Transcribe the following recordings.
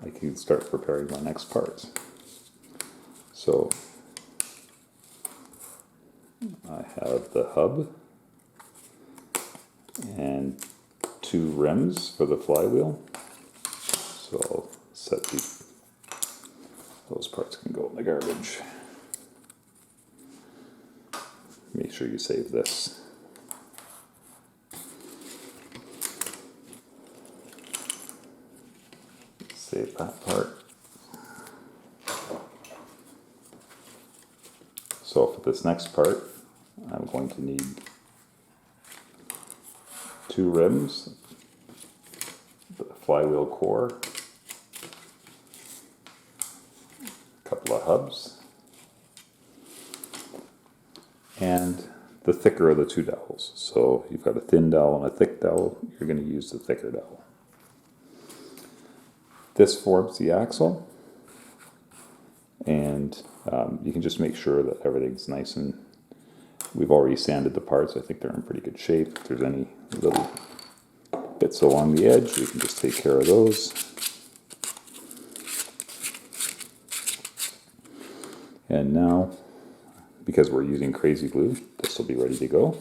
I can start preparing my next parts. So I have the hub and 2 rims for the flywheel. So I'll set those parts can go in the garbage. Make sure you save this. Save that part. So for this next part, I'm going to need 2 rims, the flywheel core, a couple of hubs, and the thicker of the 2 dowels. So you've got a thin dowel and a thick dowel, you're going to use the thicker dowel. This forms the axle, and you can just make sure that everything's nice, and we've already sanded the parts. I think they're in pretty good shape. If there's any little bits along the edge, we can just take care of those. And now, because we're using crazy glue, this will be ready to go.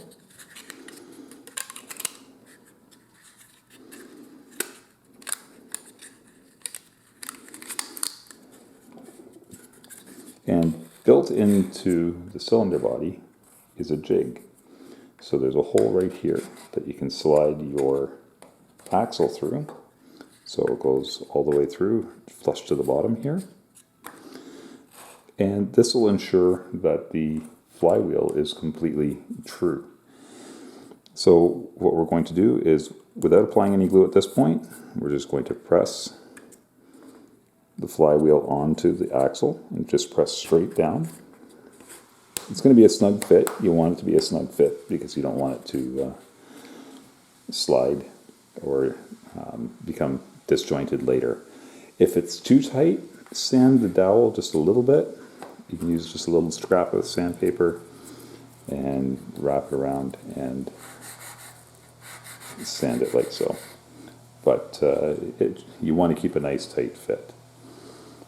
And built into the cylinder body is a jig. So there's a hole right here that you can slide your axle through. So it goes all the way through, flush to the bottom here. And this will ensure that the flywheel is completely true. So what we're going to do is, without applying any glue at this point, we're just going to press the flywheel onto the axle and just press straight down. It's going to be a snug fit. You want it to be a snug fit because you don't want it to slide or become disjointed later. If it's too tight, sand the dowel just a little bit. You can use just a little scrap of sandpaper and wrap it around and sand it like so. But you want to keep a nice tight fit.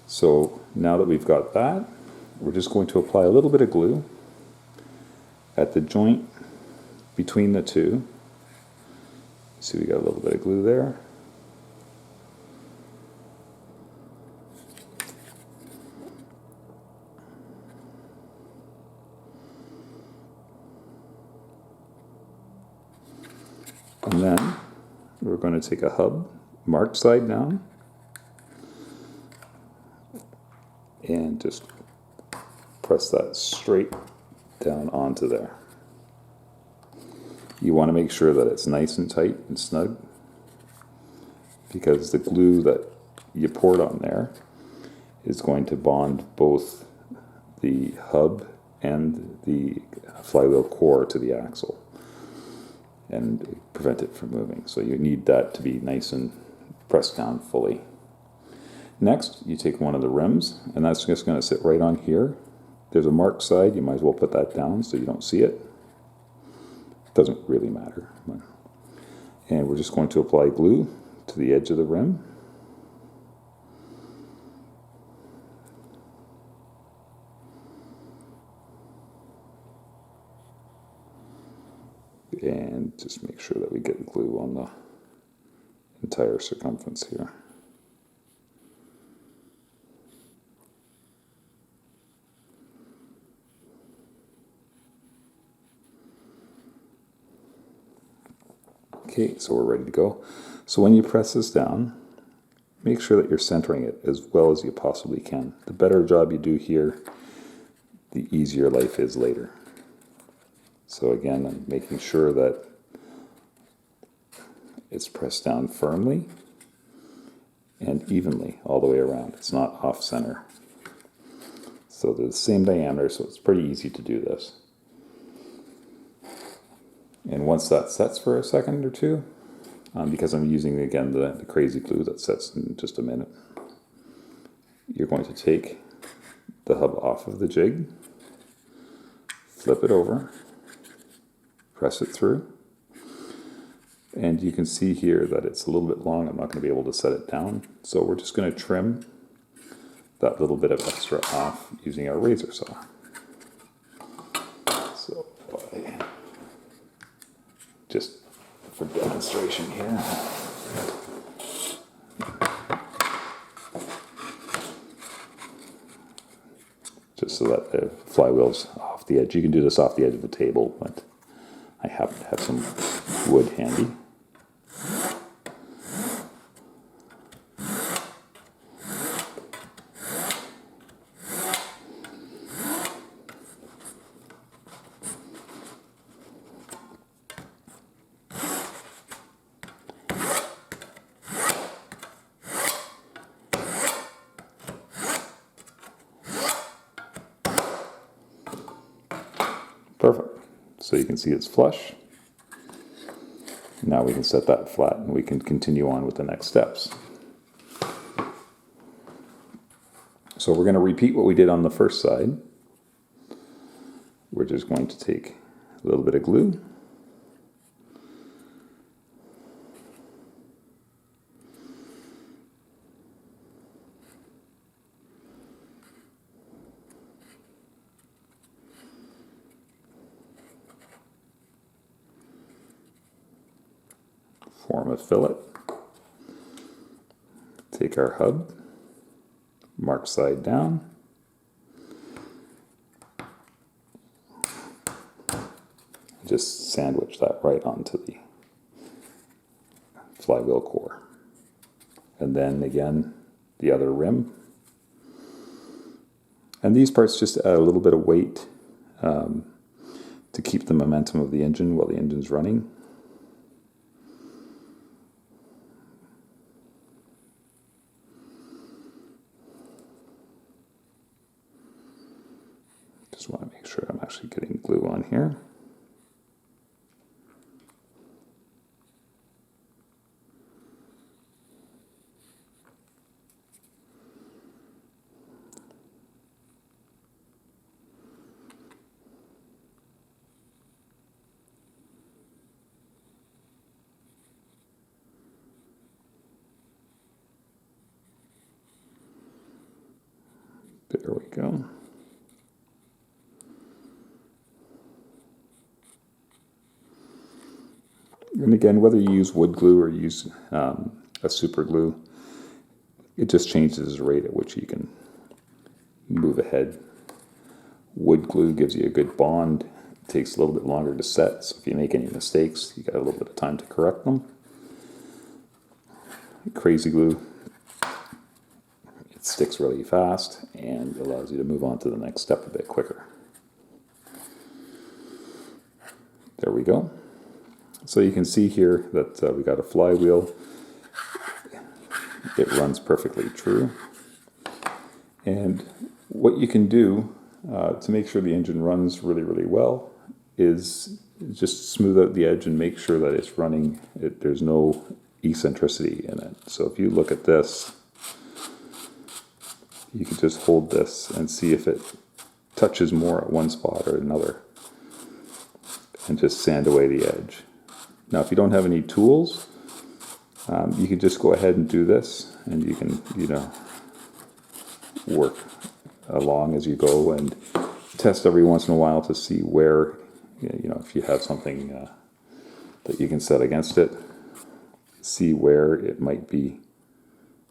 So now that we've got that, we're just going to apply a little bit of glue at the joint between the two. See, we got a little bit of glue there. And then we're going to take a hub, marked side down, and just press that straight down onto there. You want to make sure that it's nice and tight and snug, because the glue that you poured on there is going to bond both the hub and the flywheel core to the axle and prevent it from moving. So you need that to be nice and pressed down fully. Next, you take one of the rims, and that's just going to sit right on here. There's a marked side, you might as well put that down so you don't see it. Doesn't really matter. And we're just going to apply glue to the edge of the rim. And just make sure that we get glue on the entire circumference here. Okay, so we're ready to go. So when you press this down, make sure that you're centering it as well as you possibly can. The better job you do here, the easier life is later. So again, I'm making sure that it's pressed down firmly and evenly all the way around. It's not off center. So they're the same diameter, so it's pretty easy to do this. And once that sets for a second or two, because I'm using, again, the crazy glue that sets in just a minute, you're going to take the hub off of the jig, flip it over, press it through, And you can see here that it's a little bit long. I'm not going to be able to set it down. So we're just going to trim that little bit of extra off using our razor saw. So just for demonstration here. Just so that the flywheel's off the edge. You can do this off the edge of the table, but I happen to have some wood handy. Perfect. So you can see it's flush. Now we can set that flat and we can continue on with the next steps. So we're going to repeat what we did on the first side. We're just going to take a little bit of glue. Form a fillet. Take our hub, mark side down. Just sandwich that right onto the flywheel core. And then again, the other rim. And these parts just add a little bit of weight to keep the momentum of the engine while the engine's running. Just want to make sure I'm actually getting glue on here. There we go. And again, whether you use wood glue or use a super glue, it just changes the rate at which you can move ahead. Wood glue gives you a good bond. It takes a little bit longer to set, so if you make any mistakes, you got a little bit of time to correct them. Crazy glue, it sticks really fast and allows you to move on to the next step a bit quicker. There we go. So you can see here that we got a flywheel. It runs perfectly true. And what you can do to make sure the engine runs really, really well is just smooth out the edge and make sure that it's running. There's no eccentricity in it. So if you look at this, you can just hold this and see if it touches more at one spot or another, and just sand away the edge. Now, if you don't have any tools, you can just go ahead and do this, and you can, work along as you go and test every once in a while to see where, if you have something that you can set against it, see where it might be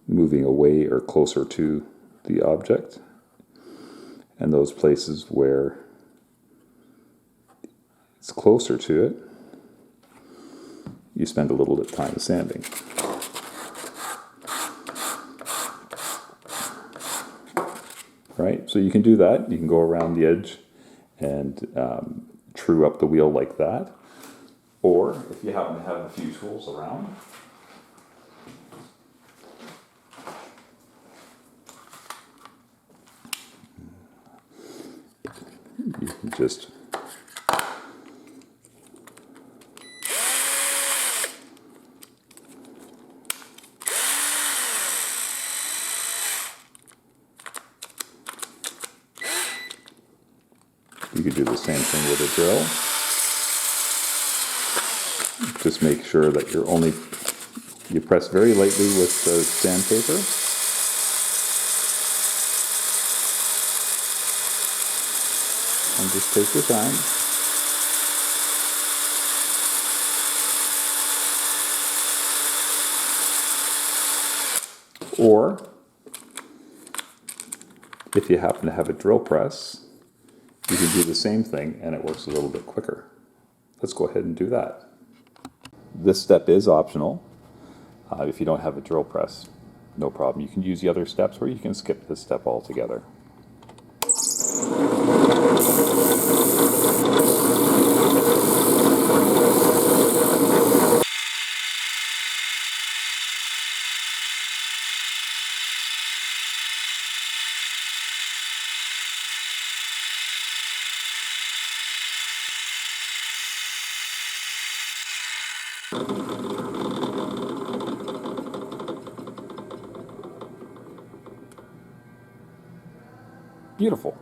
moving away or closer to the object, and those places where it's closer to it, you spend a little bit of time sanding. Right, so you can do that. You can go around the edge and true up the wheel like that. Or if you happen to have a few tools around, you can just do the same thing with a drill. Just make sure that you press very lightly with the sandpaper. And just take your time. Or, if you happen to have a drill press, you can do the same thing and it works a little bit quicker. Let's go ahead and do that. This step is optional. If you don't have a drill press, no problem. You can use the other steps or you can skip this step altogether. Beautiful.